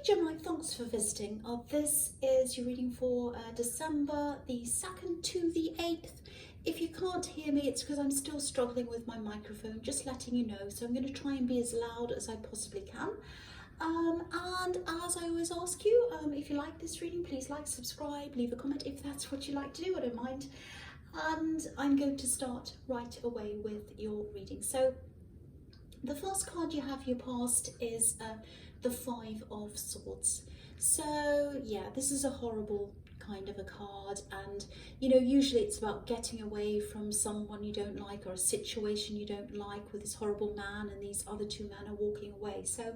Gemini, thanks for visiting. This is your reading for December the 2nd to the 8th. If you can't hear me, it's because I'm still struggling with my microphone, just letting you know. So I'm going to try and be as loud as I possibly can. And as I always ask you, if you like this reading, please like, subscribe, leave a comment if that's what you like to do, I don't mind. And I'm going to start right away with your reading. So the first card you have, your past, is the Five of Swords. So yeah, this is a horrible kind of a card, and usually it's about getting away from someone you don't like or a situation you don't like, with this horrible man and these other two men are walking away. So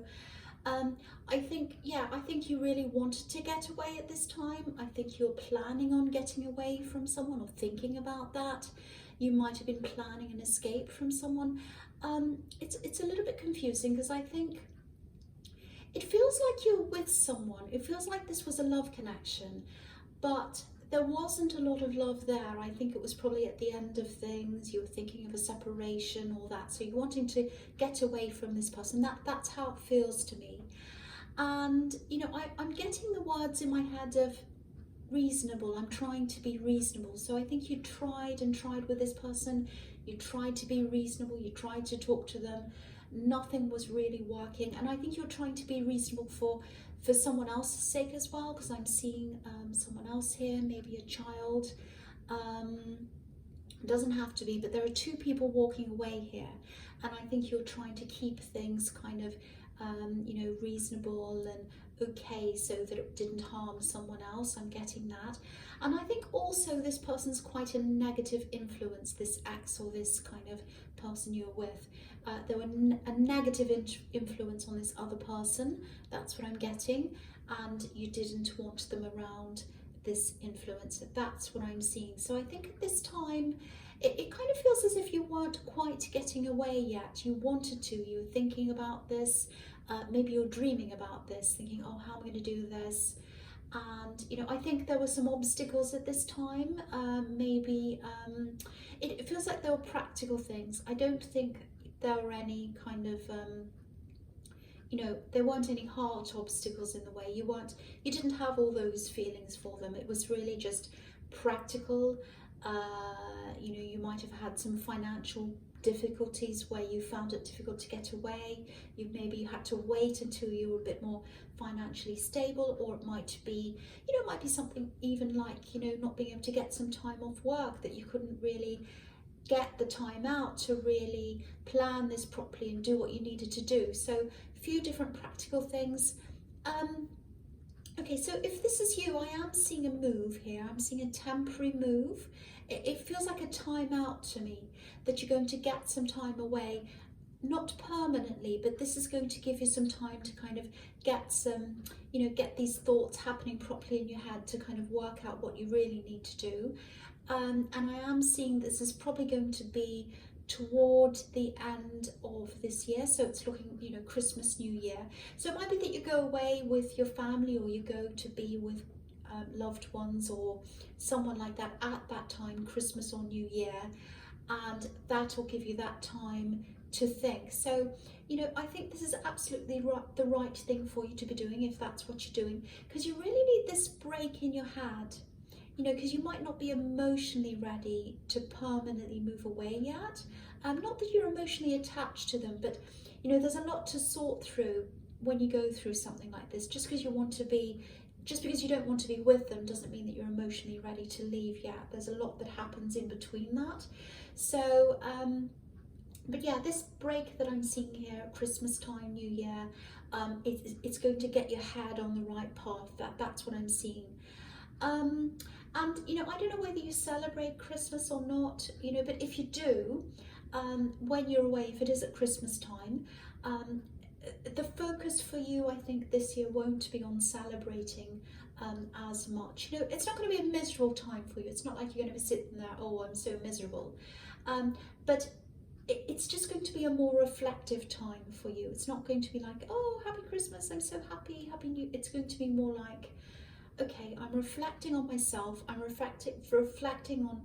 I think you really wanted to get away at this time. I think you're planning on getting away from someone or thinking about that. You might have been planning an escape from someone. It's a little bit confusing because I think it feels like you're with someone. It feels like this was a love connection, but there wasn't a lot of love there. I think it was probably at the end of things. You were thinking of a separation, all that. So you're wanting to get away from this person. That's how it feels to me. And I'm getting the words in my head of reasonable. I'm trying to be reasonable. So I think you tried and tried with this person. You tried to be reasonable. You tried to talk to them. Nothing was really working. And I think you're trying to be reasonable for someone else's sake as well, because I'm seeing someone else here, maybe a child. Doesn't have to be, but there are two people walking away here. And I think you're trying to keep things kind of reasonable and okay, so that it didn't harm someone else. I'm getting that. And I think also this person's quite a negative influence, this ex or this kind of person you're with. There were a negative influence on this other person. That's what I'm getting. And you didn't want them around this influence. That's what I'm seeing. So I think at this time, it kind of feels as if you weren't quite getting away yet. You wanted to, you were thinking about this. Maybe you're dreaming about this, thinking, oh, how am I going to do this? And, I think there were some obstacles at this time. Maybe it feels like there were practical things. I don't think there were any kind of, there weren't any heart obstacles in the way. You didn't have all those feelings for them. It was really just practical. You might have had some financial difficulties where you found it difficult to get away. Maybe you had to wait until you were a bit more financially stable, or it might be, it might be something even like, not being able to get some time off work, that you couldn't really get the time out to really plan this properly and do what you needed to do. So a few different practical things. Okay, so if this is you, I am seeing a move here. I'm seeing a temporary move. It feels like a time out to me, that you're going to get some time away, not permanently, but this is going to give you some time to kind of get some, get these thoughts happening properly in your head to kind of work out what you really need to do. And I am seeing this is probably going to be toward the end of this year, so it's looking, Christmas, New Year. So it might be that you go away with your family, or you go to be with loved ones or someone like that at that time, Christmas or New Year, and that will give you that time to think. So I think this is absolutely the right thing for you to be doing, if that's what you're doing, because you really need this break in your head. Because you might not be emotionally ready to permanently move away yet. Not that you're emotionally attached to them, but there's a lot to sort through when you go through something like this. Just because you don't want to be with them doesn't mean that you're emotionally ready to leave yet. There's a lot that happens in between that. So, but yeah, this break that I'm seeing here at Christmas time, New Year, it's going to get your head on the right path. That's what I'm seeing. And I don't know whether you celebrate Christmas or not, but if you do, when you're away, if it is at Christmas time, the focus for you, I think this year, won't be on celebrating as much. It's not going to be a miserable time for you. It's not like you're going to be sitting there, oh, I'm so miserable. But it's just going to be a more reflective time for you. It's not going to be like, oh, happy Christmas, I'm so happy, happy New. It's going to be more like, okay, I'm reflecting on myself. I'm reflecting on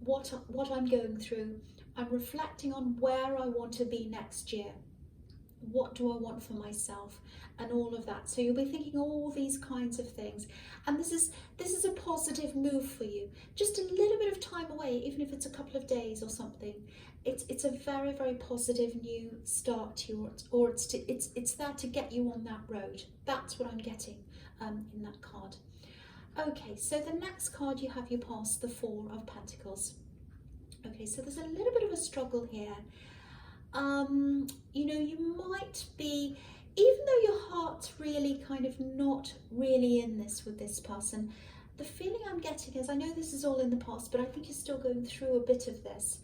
what I'm going through. I'm reflecting on where I want to be next year. what do I want for myself, and all of that. So you'll be thinking all these kinds of things, and this is a positive move for you. Just a little bit of time away, even if it's a couple of days or something. It's a very, very positive new start to your, or it's there to get you on that road. That's what I'm getting in that card. Okay, so the next card you have, you pass the Four of Pentacles. Okay, so there's a little bit of a struggle here. You know, you might be, even though your heart's really kind of not really in this with this person, the feeling I'm getting is, I know this is all in the past, but I think you're still going through a bit of this.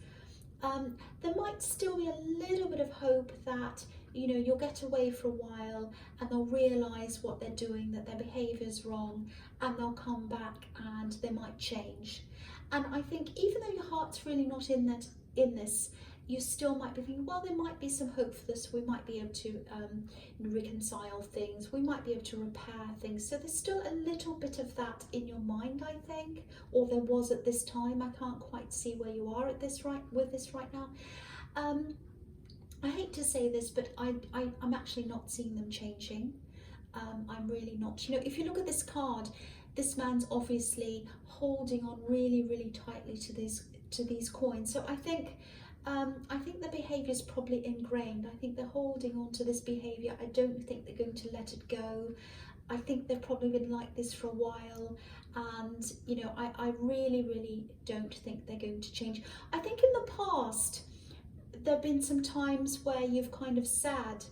There might still be a little bit of hope that, you know, you'll get away for a while and they'll realise what they're doing, that their behaviour is wrong, and they'll come back and they might change. And I think even though your heart's really not in this, you still might be thinking, well, there might be some hope for this. We might be able to reconcile things. We might be able to repair things. So there's still a little bit of that in your mind, I think, or there was at this time. I can't quite see where you are at this right now. I hate to say this, but I'm actually not seeing them changing. I'm really not. You know, if you look at this card, this man's obviously holding on really, really tightly to these coins. So I think the behaviour is probably ingrained. I think they're holding on to this behaviour. I don't think they're going to let it go. I think they've probably been like this for a while, and you know, I really, really don't think they're going to change. I think in the past there have been some times where you've kind of said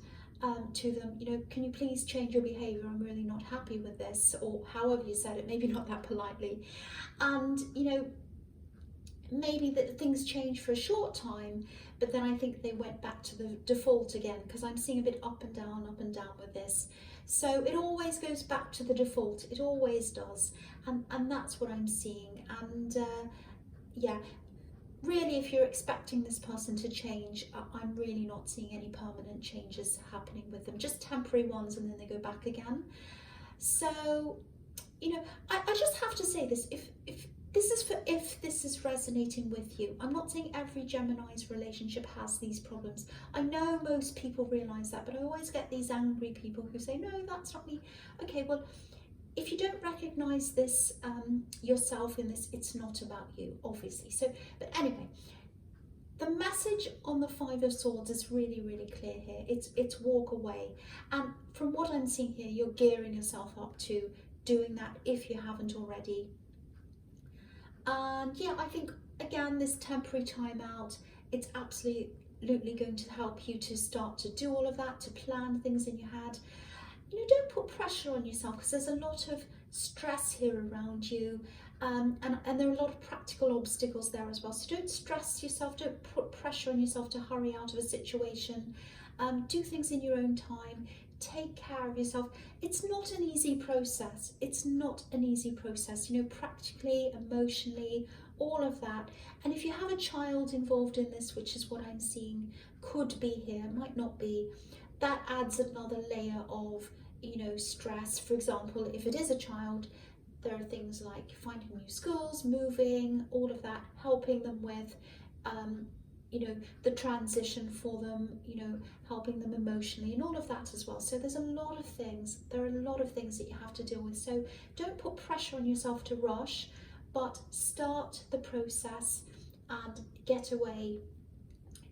to them, you know, can you please change your behaviour? I'm really not happy with this, or however you said it, maybe not that politely, and you know, maybe that things changed for a short time, but then I think they went back to the default again, because I'm seeing a bit up and down with this. So it always goes back to the default. It always does, and that's what I'm seeing. And yeah, really, if you're expecting this person to change, I'm really not seeing any permanent changes happening with them. Just temporary ones, and then they go back again. So, you know, I just have to say this, if this is resonating with you. I'm not saying every Gemini's relationship has these problems. I know most people realise that, but I always get these angry people who say, no, that's not me. Okay, well, if you don't recognise this yourself in this, it's not about you, obviously. So, but anyway, the message on the Five of Swords is really, really clear here. It's walk away. And from what I'm seeing here, you're gearing yourself up to doing that if you haven't already. And yeah, I think again, this temporary time out, it's absolutely going to help you to start to do all of that, to plan things in your head. You know, don't put pressure on yourself, because there's a lot of stress here around you, and there are a lot of practical obstacles there as well. So don't stress yourself, don't put pressure on yourself to hurry out of a situation. Do things in your own time. Take care of yourself. It's not an easy process. It's not an easy process, you know, practically, emotionally, all of that. And if you have a child involved in this, which is what I'm seeing, could be here, might not be, that adds another layer of, you know, stress. For example, if it is a child, there are things like finding new schools, moving, all of that, helping them with you know, the transition for them, you know, helping them emotionally and all of that as well. So there's a lot of things, there are a lot of things that you have to deal with. So don't put pressure on yourself to rush, but start the process and get away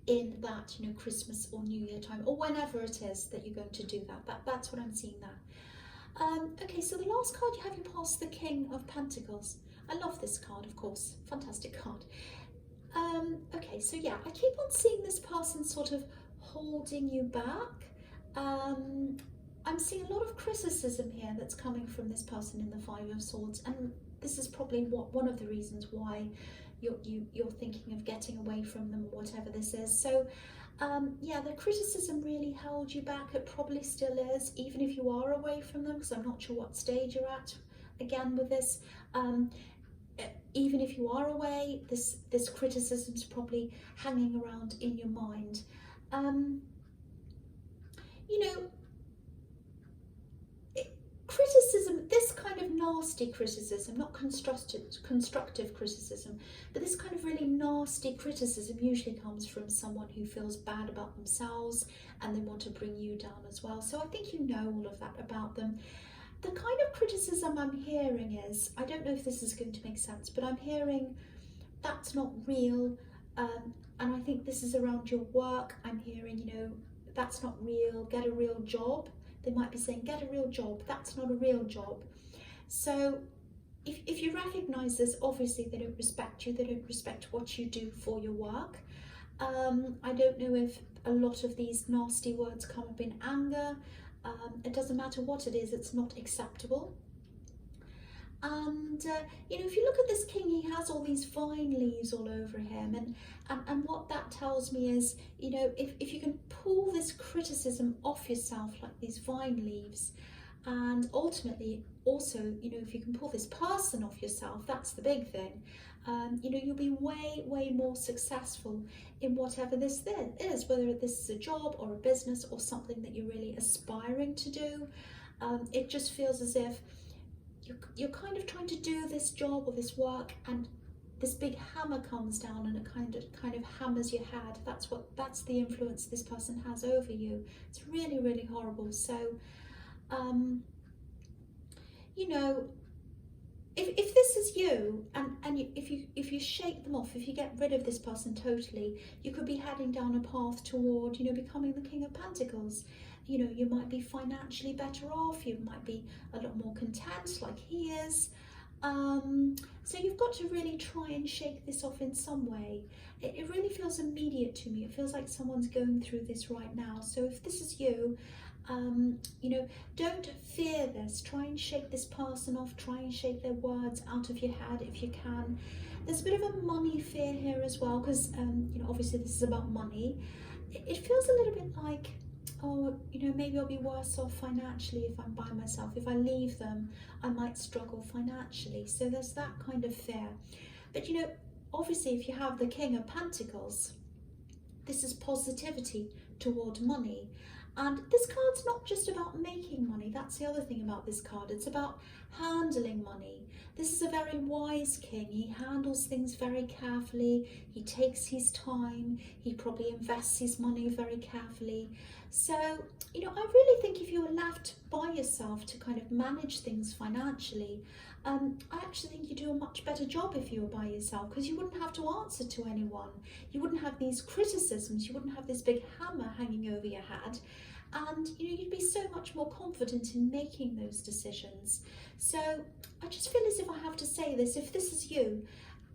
in that, you know, Christmas or New Year time, or whenever it is that you're going to do that. That's what I'm seeing there. Okay, so the last card you have, you pass the King of Pentacles. I love this card, of course, fantastic card. Okay, so yeah, I keep on seeing this person sort of holding you back. I'm seeing a lot of criticism here that's coming from this person in the Five of Swords, and this is probably one of the reasons why you're thinking of getting away from them, or whatever this is. So yeah, the criticism really held you back. It probably still is, even if you are away from them, because I'm not sure what stage you're at again with this. Even if you are away, this criticism is probably hanging around in your mind. You know, criticism, this kind of nasty criticism, not constructive criticism, but this kind of really nasty criticism usually comes from someone who feels bad about themselves and they want to bring you down as well. So I think you know all of that about them. The kind of criticism I'm hearing is, I don't know if this is going to make sense, but I'm hearing that's not real, and I think this is around your work. I'm hearing, you know, that's not real, get a real job. They might be saying, get a real job, that's not a real job. So if you recognise this, obviously they don't respect you, they don't respect what you do for your work. I don't know if a lot of these nasty words come up in anger. It doesn't matter what it is, it's not acceptable. And you know, if you look at this king, he has all these vine leaves all over him, and what that tells me is, you know, if you can pull this criticism off yourself like these vine leaves, and ultimately also, you know, if you can pull this person off yourself, that's the big thing. You know, you'll be way more successful in whatever this is, whether this is a job or a business or something that you're really aspiring to do. It just feels as if you're kind of trying to do this job or this work, and this big hammer comes down and it kind of hammers your head. That's the influence this person has over you. It's really horrible. So you know, if this is you, and if you shake them off, if you get rid of this person totally, you could be heading down a path toward, you know, becoming the King of Pentacles. You know, you might be financially better off, you might be a lot more content like he is. So you've got to really try and shake this off in some way. It really feels immediate to me. It feels like someone's going through this right now. So if this is you, you know, don't fear this. Try and shake this person off. Try and shake their words out of your head if you can. There's a bit of a money fear here as well, because you know, obviously this is about money. It feels a little bit like, oh, you know, maybe I'll be worse off financially if I'm by myself. If I leave them, I might struggle financially. So there's that kind of fear. But you know, obviously if you have the King of Pentacles, this is positivity toward money. And this card's not just about making money. That's the other thing about this card. It's about handling money. This is a very wise king. He handles things very carefully. He takes his time. He probably invests his money very carefully. So, you know, I really think if you were left by yourself to kind of manage things financially, I actually think you do a much better job if you were by yourself, because you wouldn't have to answer to anyone. You wouldn't have these criticisms. You wouldn't have this big hammer hanging over your head. And you know, you'd be so much more confident in making those decisions. So I just feel as if I have to say this, if this is you,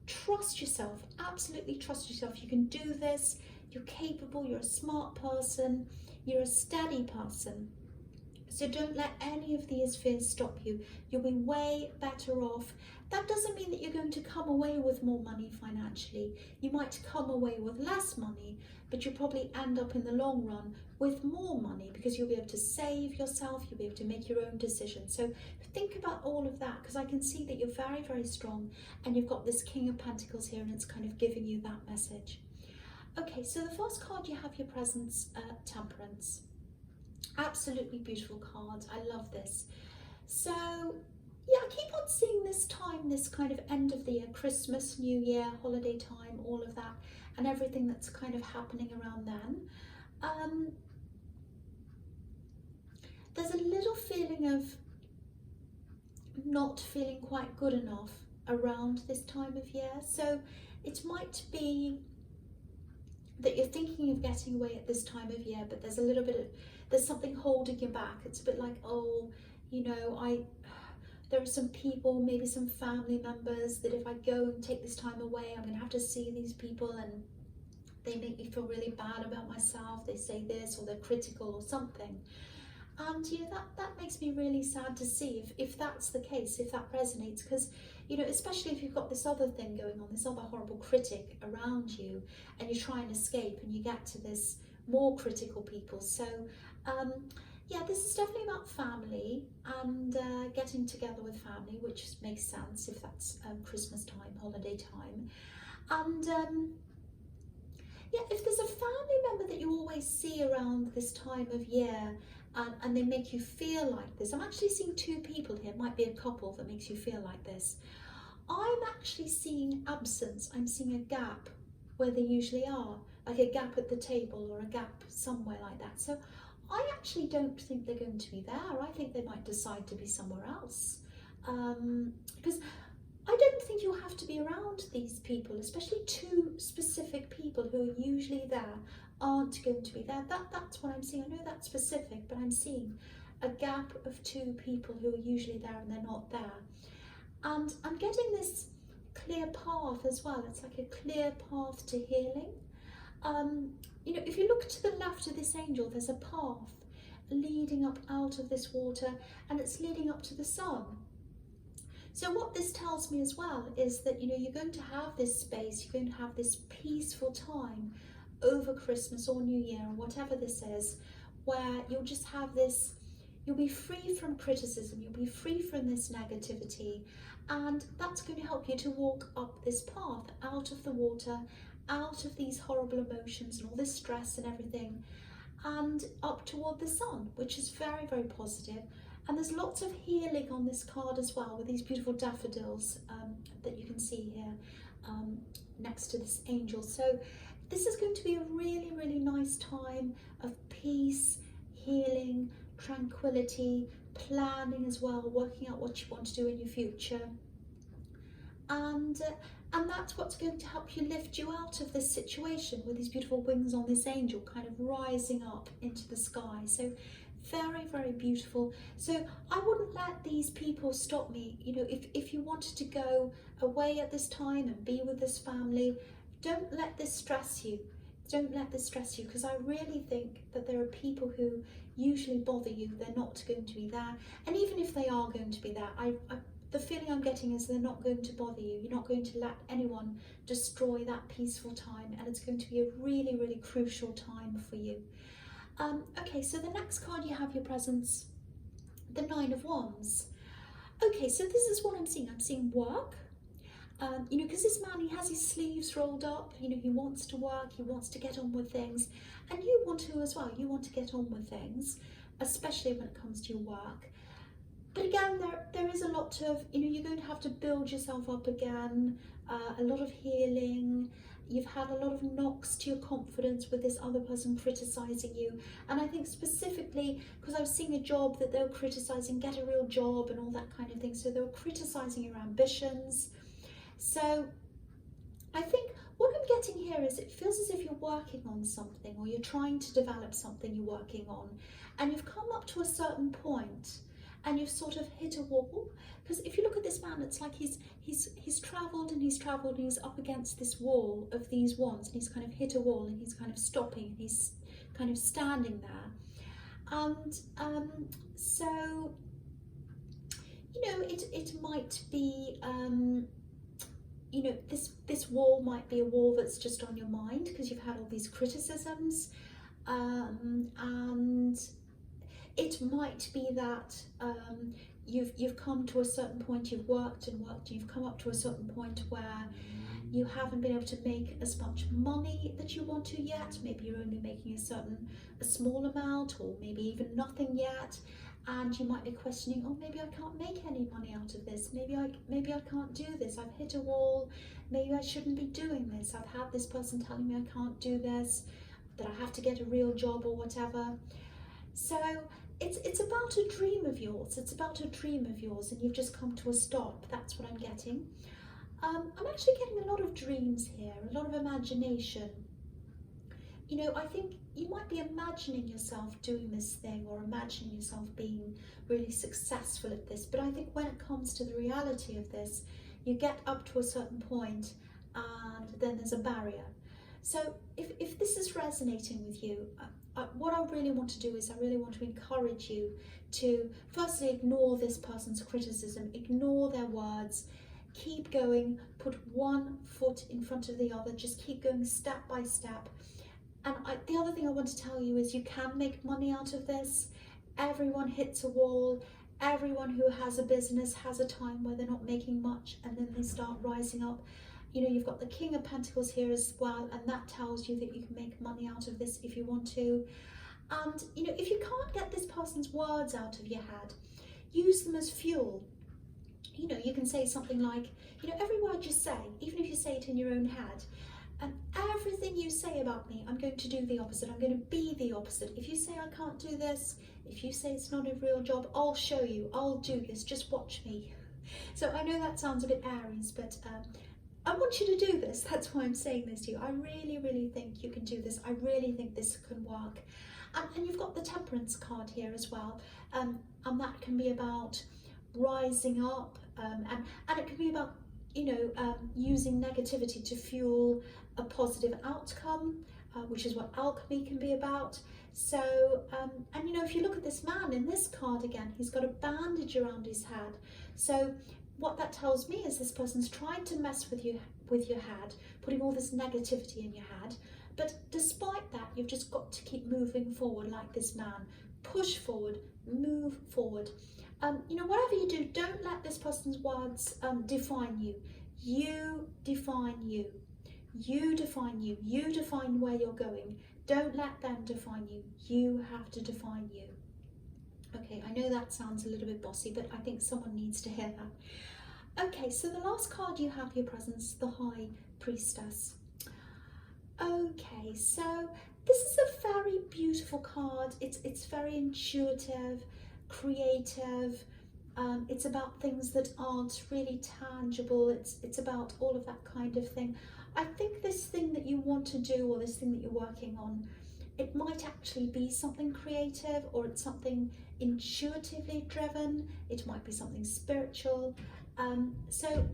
trust yourself, absolutely trust yourself. You can do this, you're capable, you're a smart person, you're a steady person. So don't let any of these fears stop you. You'll be way better off. That doesn't mean that you're going to come away with more money financially. You might come away with less money, but you'll probably end up in the long run with more money, because you'll be able to save yourself, you'll be able to make your own decisions. So think about all of that, because I can see that you're very strong, and you've got this King of Pentacles here, and it's kind of giving you that message. Okay, so the first card you have, your presence, Temperance. Absolutely beautiful card. I love this. So yeah, I keep on seeing this time, this kind of end of the year, Christmas, New Year, holiday time, all of that, and everything that's kind of happening around then. There's a little feeling of not feeling quite good enough around this time of year. So it might be that you're thinking of getting away at this time of year, but there's a little bit of, there's something holding you back. It's a bit like, oh, you know, there are some people, maybe some family members, that if I go and take this time away, I'm going to have to see these people, and they make me feel really bad about myself. They say this, or they're critical or something. And you know, that makes me really sad to see if that's the case, if that resonates, because you know, especially if you've got this other thing going on, this other horrible critic around you, and you try and escape and you get to this more critical people. So yeah, this is definitely about family and getting together with family, which makes sense if that's Christmas time, holiday time. And yeah, if there's a family member that you always see around this time of year, and they make you feel like this. I'm actually seeing two people here. It might be a couple that makes you feel like this. I'm actually seeing absence. I'm seeing a gap where they usually are, like a gap at the table or a gap somewhere like that. So I actually don't think they're going to be there. I think they might decide to be somewhere else. Because I don't think you have to be around these people, especially two specific people who are usually there aren't going to be there. That's what I'm seeing. I know that's specific, but I'm seeing a gap of two people who are usually there and they're not there. And I'm getting this clear path as well. It's like a clear path to healing. You know, if you look to the left of this angel, there's a path leading up out of this water, and it's leading up to the sun. So what this tells me as well is that, you know, you're going to have this space, you're going to have this peaceful time over Christmas or New Year or whatever this is, where you'll just have this, you'll be free from criticism, you'll be free from this negativity, and that's going to help you to walk up this path out of the water, out of these horrible emotions and all this stress and everything, and up toward the sun, which is very, very positive. And there's lots of healing on this card as well, with these beautiful daffodils that you can see here next to this angel. So this is going to be a really, really nice time of peace, healing, tranquility, planning as well, working out what you want to do in your future. And that's what's going to help you lift you out of this situation with these beautiful wings on this angel kind of rising up into the sky. So very, very beautiful. So I wouldn't let these people stop me. You know, if you wanted to go away at this time and be with this family, don't let this stress you. Don't let this stress you, because I really think that there are people who usually bother you. They're not going to be there. And even if they are going to be there, the feeling I'm getting is they're not going to bother you. You're not going to let anyone destroy that peaceful time, and it's going to be a really, really crucial time for you. Okay, so the next card you have your presents, the Nine of Wands. Okay, so this is what I'm seeing. I'm seeing work. You know, because this man, he has his sleeves rolled up. You know, he wants to work, he wants to get on with things, and you want to as well. You want to get on with things, especially when it comes to your work. But again, there is a lot of, you know, you're going to have to build yourself up again, a lot of healing. You've had a lot of knocks to your confidence with this other person criticising you. And I think specifically, because I was seeing a job that they were criticising, get a real job and all that kind of thing. So they were criticising your ambitions. So I think what I'm getting here is it feels as if you're working on something, or you're trying to develop something you're working on, and you've come up to a certain point and you've sort of hit a wall. Because if you look at this man, it's like he's travelled and he's travelled and he's up against this wall of these wands, and he's kind of hit a wall and he's kind of stopping and he's kind of standing there. And so, you know, it might be, you know, this wall might be a wall that's just on your mind because you've had all these criticisms, and it might be that you've come to a certain point, you've worked and worked, you've come up to a certain point where you haven't been able to make as much money that you want to yet. Maybe you're only making a small amount, or maybe even nothing yet, and you might be questioning, oh, maybe I can't make any money out of this, maybe I can't do this, I've hit a wall, maybe I shouldn't be doing this, I've had this person telling me I can't do this, that I have to get a real job or whatever. So it's about a dream of yours, and you've just come to a stop. That's what I'm getting. I'm actually getting a lot of dreams here, a lot of imagination. You know, I think you might be imagining yourself doing this thing, or imagining yourself being really successful at this, but I think when it comes to the reality of this, you get up to a certain point and then there's a barrier. So if this is resonating with you, what I really want to do is I really want to encourage you to firstly ignore this person's criticism, ignore their words, keep going, put one foot in front of the other, just keep going step by step. And the other thing I want to tell you is you can make money out of this. Everyone hits a wall. Everyone who has a business has a time where they're not making much and then they start rising up. You know, you've got the King of Pentacles here as well, and that tells you that you can make money out of this if you want to. And, you know, if you can't get this person person's words out of your head. Use them as fuel. You know, you can say something like, you know, every word you say, even if you say it in your own head, and everything you say about me, I'm going to do the opposite. I'm going to be the opposite. If you say I can't do this, if you say it's not a real job, I'll show you. I'll do this. Just watch me. So I know that sounds a bit Aries, but I want you to do this. That's why I'm saying this to you. I really, really think you can do this. I really think this can work. And you've got the Temperance card here as well. And that can be about rising up, and it can be about, you know, using negativity to fuel a positive outcome, which is what alchemy can be about. So, and you know, if you look at this man in this card again, he's got a bandage around his head. So what that tells me is this person's trying to mess with you, with your head, putting all this negativity in your head. But despite that, you've just got to keep moving forward like this man. Push forward, move forward. You know, whatever you do, don't let this person's words define you. You define you. You define you. You define where you're going. Don't let them define you. You have to define you. Okay, I know that sounds a little bit bossy, but I think someone needs to hear that. Okay, so the last card you have, your presence, the High Priestess. Okay, so this is a very beautiful card. It's very intuitive, creative. It's about things that aren't really tangible. It's about all of that kind of thing. I think this thing that you want to do, or this thing that you're working on, it might actually be something creative, or it's something intuitively driven. It might be something spiritual. So,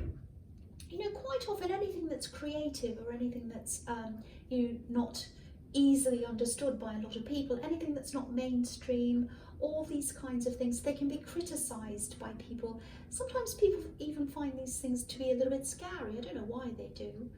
you know, quite often anything that's creative, or anything that's you know, not easily understood by a lot of people, anything that's not mainstream, all these kinds of things, they can be criticized by people. Sometimes people even find these things to be a little bit scary. I don't know why they do.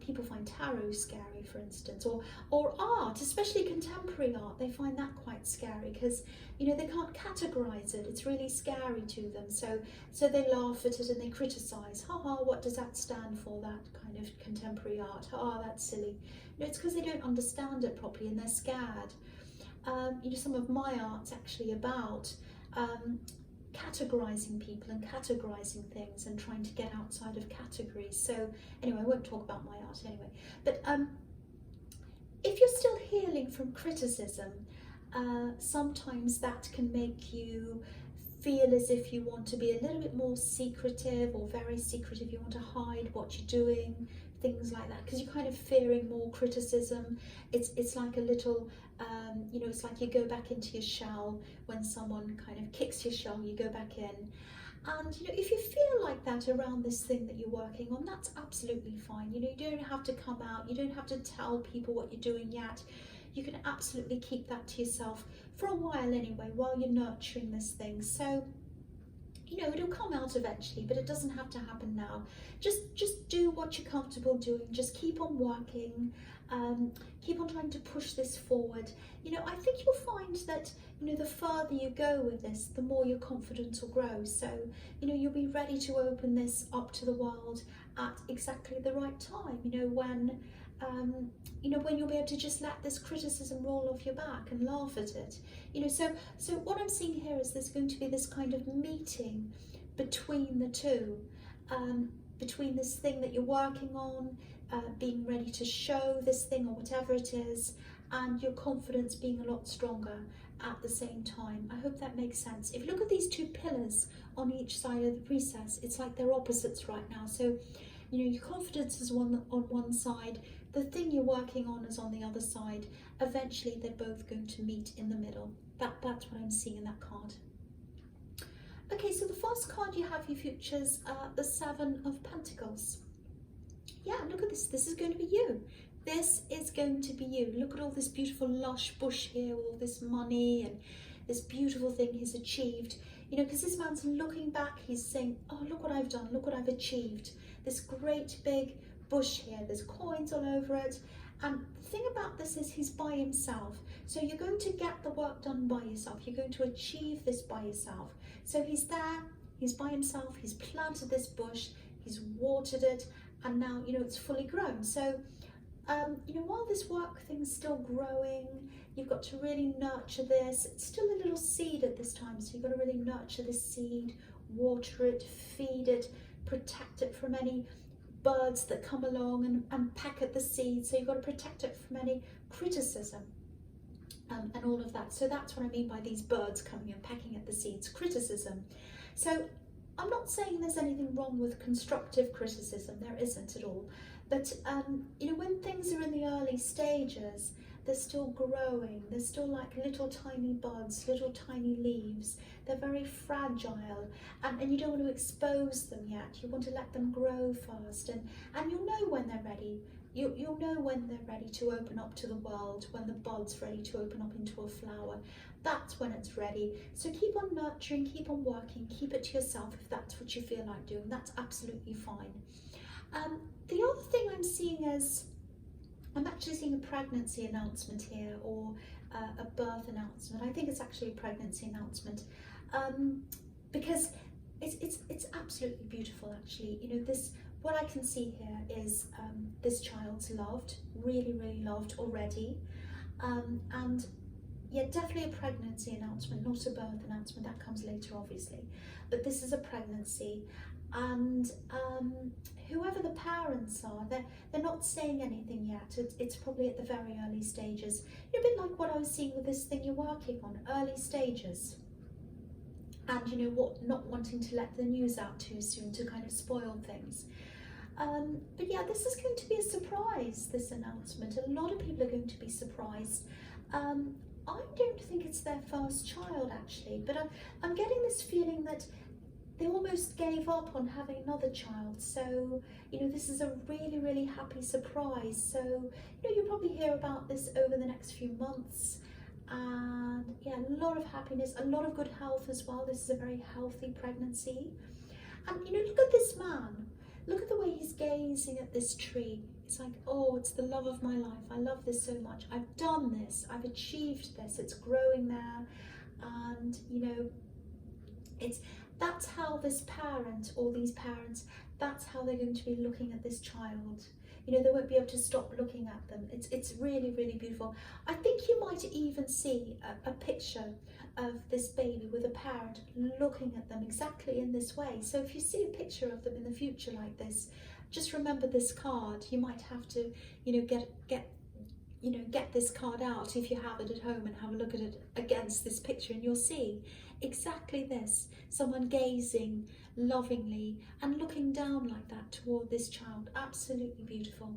People find tarot scary, for instance, or art, especially contemporary art. They find that quite scary because, you know, they can't categorize it. It's really scary to them. So they laugh at it and they criticize. Ha, what does that stand for, that kind of contemporary art? That's silly. You know, it's because they don't understand it properly and they're scared. You know, some of my art's actually about categorizing people and categorizing things and trying to get outside of categories. So anyway, I won't talk about my art anyway. But if you're still healing from criticism, sometimes that can make you feel as if you want to be a little bit more secretive, or very secretive. You want to hide what you're doing, things like that, because you're kind of fearing more criticism. It's like a little, you know, it's like you go back into your shell when someone kind of kicks your shell, you go back in. And, you know, if you feel like that around this thing that you're working on, that's absolutely fine. You know, you don't have to come out, you don't have to tell people what you're doing yet. You can absolutely keep that to yourself for a while anyway, while you're nurturing this thing. So, you know, it'll come out eventually, but it doesn't have to happen now. Just do what you're comfortable doing. Just keep on working. Keep on trying to push this forward. You know, I think you'll find that, you know, the further you go with this, the more your confidence will grow. So, you know, you'll be ready to open this up to the world at exactly the right time. You know, when when you'll be able to just let this criticism roll off your back and laugh at it. You know, so what I'm seeing here is there's going to be this kind of meeting between the two, between this thing that you're working on, being ready to show this thing or whatever it is, and your confidence being a lot stronger at the same time. I hope that makes sense. If you look at these two pillars on each side of the priestess, it's like they're opposites right now. So, you know, your confidence is on one side, the thing you're working on is on the other side. Eventually they're both going to meet in the middle. That's what I'm seeing in that card. Okay, so the first card you have, your futures, the Seven of Pentacles. Yeah, look at this. This is going to be you. This is going to be you. Look at all this beautiful lush bush here with all this money and this beautiful thing he's achieved. You know, because this man's looking back, he's saying, oh, look what I've done, look what I've achieved. This great big bush here, there's coins all over it. And the thing about this is he's by himself. So you're going to get the work done by yourself. You're going to achieve this by yourself. So he's there, he's by himself, he's planted this bush, he's watered it, and now, you know, it's fully grown. So, you know, while this work thing's still growing, You've got to really nurture this. It's still a little seed at this time, so you've got to really nurture this seed, water it, feed it, protect it from any birds that come along and peck at the seed. So you've got to protect it from any criticism and all of that. So that's what I mean by these birds coming and pecking at the seeds, criticism. So I'm not saying there's anything wrong with constructive criticism, there isn't at all. But you know, when things are in the early stages, they're still growing, they're still like little tiny buds, little tiny leaves. They're very fragile, and you don't want to expose them yet. You want to let them grow first, and you'll know when they're ready. You'll know when they're ready to open up to the world, when the bud's ready to open up into a flower. That's when it's ready. So keep on nurturing, keep on working, keep it to yourself if that's what you feel like doing. That's absolutely fine. The other thing I'm seeing is, I'm actually seeing a pregnancy announcement here, or a birth announcement. I think it's actually a pregnancy announcement, because it's absolutely beautiful. Actually, you know, this, what I can see here is this child's loved, really, really loved already, and yeah, definitely a pregnancy announcement, not a birth announcement. That comes later, obviously, but this is a pregnancy. And whoever the parents are, they're not saying anything yet. It's probably at the very early stages. A bit like what I was seeing with this thing you're working on, early stages. And you know what, not wanting to let the news out too soon to kind of spoil things. But yeah, this is going to be a surprise, this announcement. A lot of people are going to be surprised. I don't think it's their first child actually, but I'm getting this feeling that they almost gave up on having another child. So, you know, this is a really, really happy surprise. So, you know, you'll probably hear about this over the next few months. And yeah, a lot of happiness, a lot of good health as well. This is a very healthy pregnancy. And, you know, look at this man. Look at the way he's gazing at this tree. It's like, oh, it's the love of my life. I love this so much. I've done this. I've achieved this. It's growing there. And, you know, that's how this parent, or these parents, that's how they're going to be looking at this child. You know, they won't be able to stop looking at them. It's really, really beautiful. I think you might even see a picture of this baby with a parent looking at them exactly in this way. So if you see a picture of them in the future like this, just remember this card. You might have to, you know, get this card out if you have it at home and have a look at it against this picture, and you'll see exactly this, someone gazing lovingly and looking down like that toward this child. Absolutely beautiful.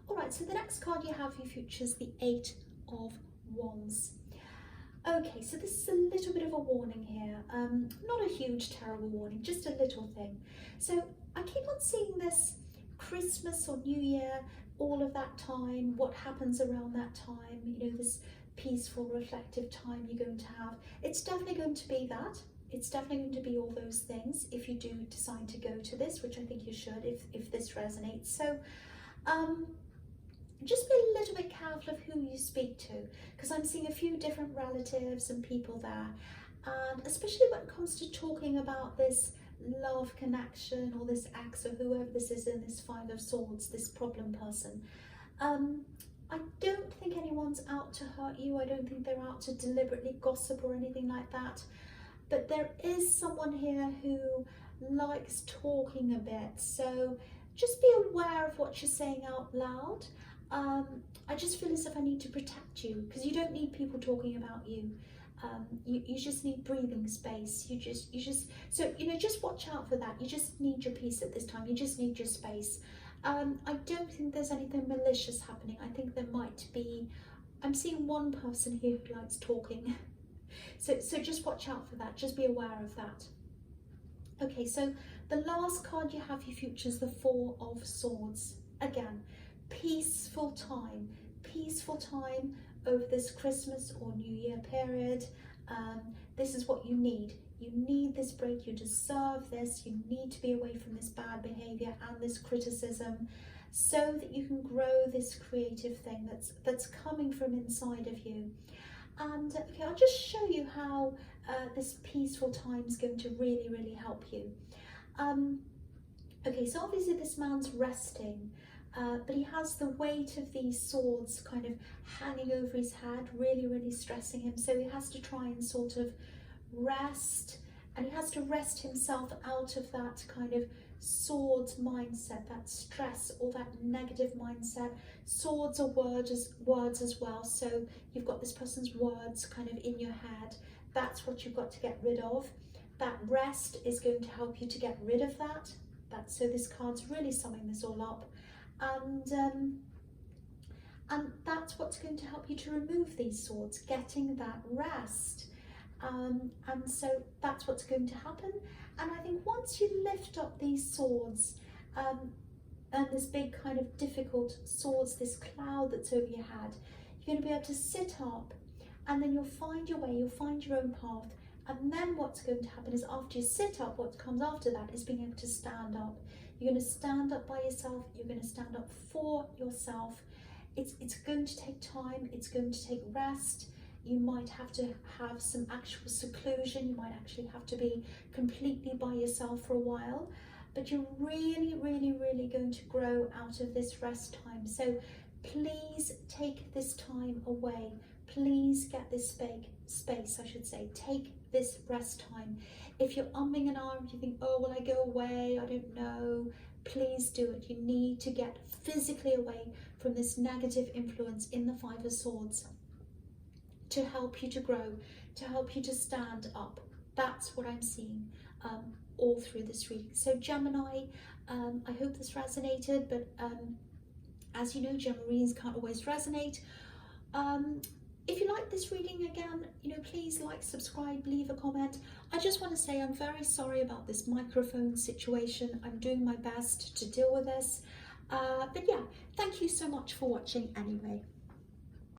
All right, so the next card you have for your future is the 8 of Wands. Okay, so this is a little bit of a warning here, not a huge terrible warning, just a little thing. So I keep on seeing this Christmas or New Year, all of that time, what happens around that time, you know, this peaceful, reflective time you're going to have. It's definitely going to be that. It's definitely going to be all those things if you do decide to go to this, which I think you should if this resonates. So just be a little bit careful of who you speak to, because I'm seeing a few different relatives and people there, and especially when it comes to talking about this love connection or this ex or whoever this is in this 5 of Swords, this problem person. I don't think anyone's out to hurt you. I don't think they're out to deliberately gossip or anything like that. But there is someone here who likes talking a bit. So just be aware of what you're saying out loud. I just feel as if I need to protect you, because you don't need people talking about you. You just need breathing space. So, you know, just watch out for that. You just need your peace at this time. You just need your space. I don't think there's anything malicious happening. I think there might be, I'm seeing one person here who likes talking. So just watch out for that. Just be aware of that. Okay, so the last card you have for your future is the 4 of Swords. Again, peaceful time over this Christmas or New Year period. This is what you need. You need this break. You deserve this. You need to be away from this bad behavior and this criticism, so that you can grow this creative thing that's coming from inside of you. And okay, I'll just show you how this peaceful time is going to really, really help you. Okay, so obviously this man's resting. but he has the weight of these swords kind of hanging over his head, really, really stressing him. So he has to try and sort of rest, and he has to rest himself out of that kind of swords mindset, that stress or that negative mindset. Swords are words as well. So you've got this person's words kind of in your head. That's what you've got to get rid of. That rest is going to help you to get rid of that. So this card's really summing this all up. And that's what's going to help you to remove these swords, getting that rest. And so that's what's going to happen. And I think once you lift up these swords, and this big kind of difficult swords, this cloud that's over your head, you're going to be able to sit up, and then you'll find your way, you'll find your own path. And then what's going to happen is after you sit up, what comes after that is being able to stand up. You're going to stand up by yourself, you're going to stand up for yourself. It's going to take time, it's going to take rest. You might have to have some actual seclusion, you might actually have to be completely by yourself for a while, but you're really, really, really going to grow out of this rest time. So please take this time away. Please get this space, I should say. Take this rest time. If you're umming and ahhing, you think, oh, will I go away? I don't know. Please do it. You need to get physically away from this negative influence in the Five of Swords to help you to grow, to help you to stand up. That's what I'm seeing all through this reading. So Gemini, I hope this resonated, but as you know, Gemini readings can't always resonate. If you like this reading, again, please like, subscribe, leave a comment. I just want to say I'm very sorry about this microphone situation. I'm doing my best to deal with this. But yeah, thank you so much for watching anyway.